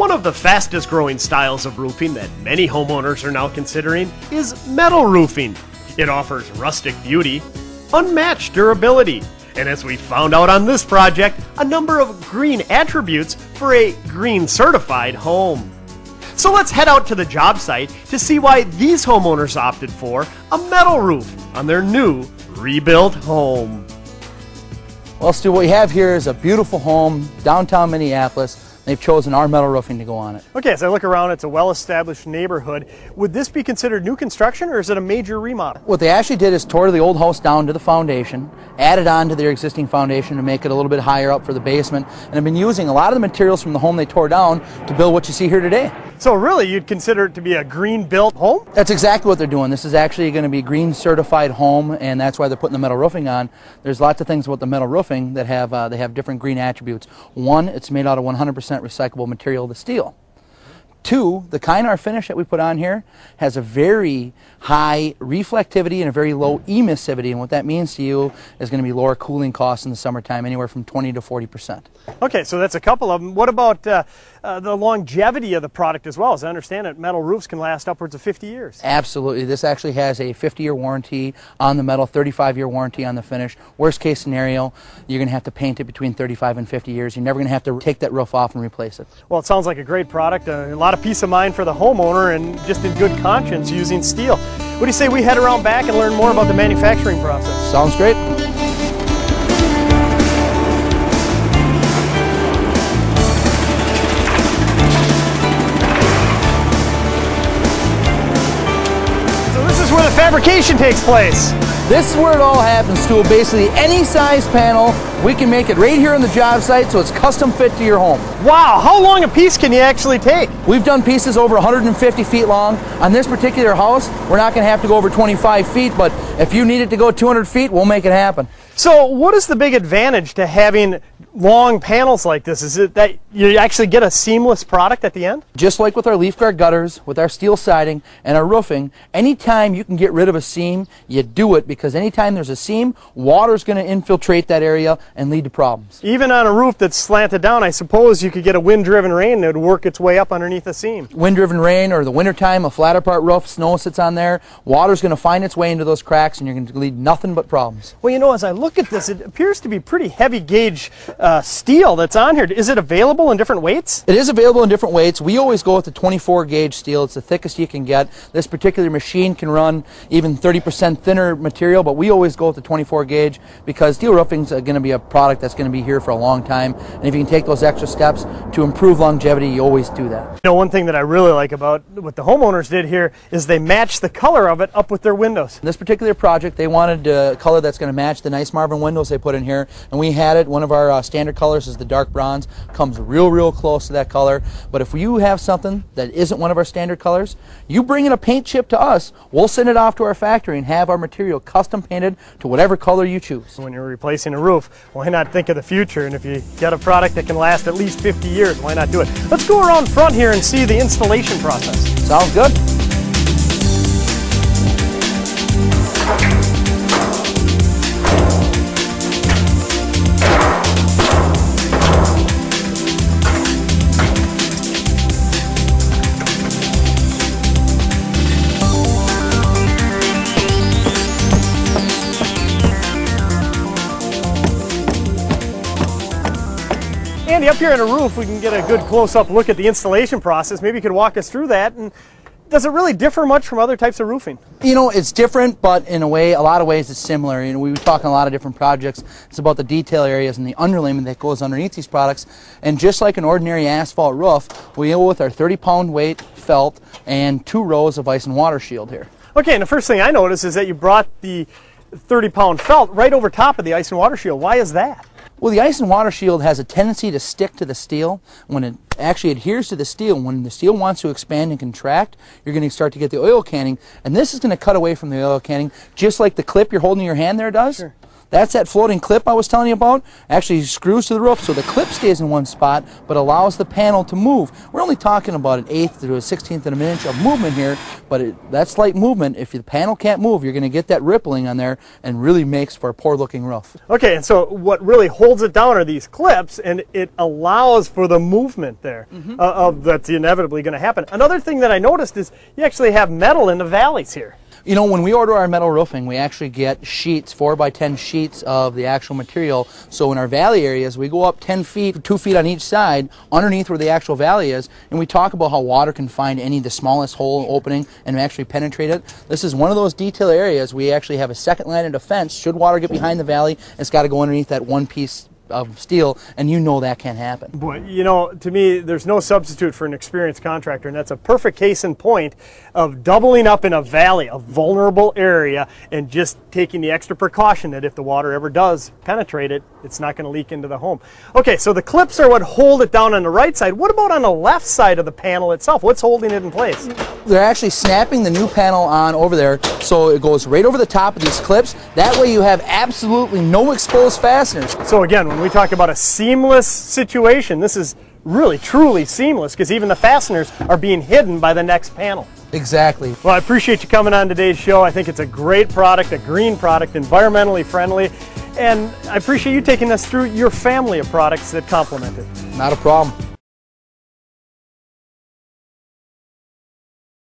One of the fastest growing styles of roofing that many homeowners are now considering is metal roofing. It offers rustic beauty, unmatched durability, and as we found out on this project, a number of green attributes for a green certified home. So let's head out to the job site to see why these homeowners opted for a metal roof on their new rebuilt home. Well, Stu, what we have here is a beautiful home, downtown Minneapolis. They've chosen our metal roofing to go on it. Okay, as I look around, it's a well-established neighborhood. Would this be considered new construction, or is it a major remodel? What they actually did is tore the old house down to the foundation, added on to their existing foundation to make it a little bit higher up for the basement, and have been using a lot of the materials from the home they tore down to build what you see here today. So really, you'd consider it to be a green-built home? That's exactly what they're doing. This is actually going to be a green-certified home, and that's why they're putting the metal roofing on. There's lots of things about the metal roofing that have they have different green attributes. One, it's made out of 100% recyclable material, the steel. Two, the Kynar finish that we put on here has a very high reflectivity and a very low emissivity, and what that means to you is going to be lower cooling costs in the summertime, anywhere from 20 to 40%. Okay, so that's a couple of them. What about the longevity of the product as well? As I understand it, metal roofs can last upwards of 50 years. Absolutely. This actually has a 50-year warranty on the metal, 35-year warranty on the finish. Worst case scenario, you're going to have to paint it between 35 and 50 years. You're never going to have to take that roof off and replace it. Well, it sounds like a great product, a lot of peace of mind for the homeowner, and just in good conscience using steel. What do you say we head around back and learn more about the manufacturing process? Sounds great. Where the fabrication takes place. This is where it all happens, Stu. Basically, any size panel, we can make it right here on the job site, so it's custom fit to your home. Wow, how long a piece can you actually take? We've done pieces over 150 feet long. On this particular house, we're not going to have to go over 25 feet, but if you need it to go 200 feet, we'll make it happen. So what is the big advantage to having long panels like this? Is it that you actually get a seamless product at the end? Just like with our leaf guard gutters, with our steel siding, and our roofing, anytime you can get rid of a seam, you do it, because anytime there's a seam, water's going to infiltrate that area and lead to problems. Even on a roof that's slanted down, I suppose you could get a wind-driven rain that would work its way up underneath the seam. Wind-driven rain, or the wintertime, a flatter part roof, snow sits on there, water's going to find its way into those cracks, and you're going to lead nothing but problems. Well, you know, as I look at this, it appears to be pretty heavy gauge steel that's on here. Is it available in different weights? It is available in different weights. We always go with the 24 gauge steel. It's the thickest you can get. This particular machine can run even 30% thinner material, but we always go with the 24 gauge because steel roofing is going to be a product that's going to be here for a long time, and if you can take those extra steps to improve longevity, you always do that. You know, one thing that I really like about what the homeowners did here is they matched the color of it up with their windows. This particular project, they wanted a color that's going to match the nice Marvin windows they put in here, and we had it. One of our standard colors is the dark bronze. Comes real close to that color, but if you have something that isn't one of our standard colors, you bring in a paint chip to us, we'll send it off to our factory and have our material custom painted to whatever color you choose. When you're replacing a roof, why not think of the future? And if you get a product that can last at least 50 years, why not do it? Let's go around front here and see the installation process. Sounds good. Andy, up here on a roof, we can get a good close-up look at the installation process. Maybe you could walk us through that. And does it really differ much from other types of roofing? You know, it's different, but in a lot of ways it's similar. You know, we were talking a lot of different projects. It's about the detail areas and the underlayment that goes underneath these products. And just like an ordinary asphalt roof, we go with our 30-pound weight felt and 2 rows of ice and water shield here. Okay, and the first thing I noticed is that you brought the 30-pound felt right over top of the ice and water shield. Why is that? Well, the ice and water shield has a tendency to stick to the steel. When it actually adheres to the steel, when the steel wants to expand and contract, you're going to start to get the oil canning, and this is going to cut away from the oil canning, just like the clip you're holding in your hand there does. Sure. That's that floating clip I was telling you about. Actually screws to the roof so the clip stays in one spot but allows the panel to move. We're only talking about an 1/8 to a 1/16 of an inch of movement here, but that slight movement, if the panel can't move, you're going to get that rippling on there and really makes for a poor looking roof. Okay, and so what really holds it down are these clips, and it allows for the movement there that's inevitably going to happen. Another thing that I noticed is you actually have metal in the valleys here. You know, when we order our metal roofing, we actually get sheets, 4x10 sheets of the actual material. So in our valley areas, we go up 10 feet, 2 feet on each side, underneath where the actual valley is, and we talk about how water can find the smallest hole opening and actually penetrate it. This is one of those detail areas. We actually have a second line of defense. Should water get behind the valley, it's got to go underneath that one piece of steel, and you know that can't happen. Boy, you know, to me, there's no substitute for an experienced contractor, and that's a perfect case in point of doubling up in a valley, a vulnerable area, and just taking the extra precaution that if the water ever does penetrate it, it's not going to leak into the home. Okay, so the clips are what hold it down on the right side. What about on the left side of the panel itself? What's holding it in place? They're actually snapping the new panel on over there, so it goes right over the top of these clips. That way you have absolutely no exposed fasteners. So again, when we talk about a seamless situation, this is really truly seamless because even the fasteners are being hidden by the next panel. Exactly. Well, I appreciate you coming on today's show. I think it's a great product, a green product, environmentally friendly, and I appreciate you taking us through your family of products that complement it. Not a problem.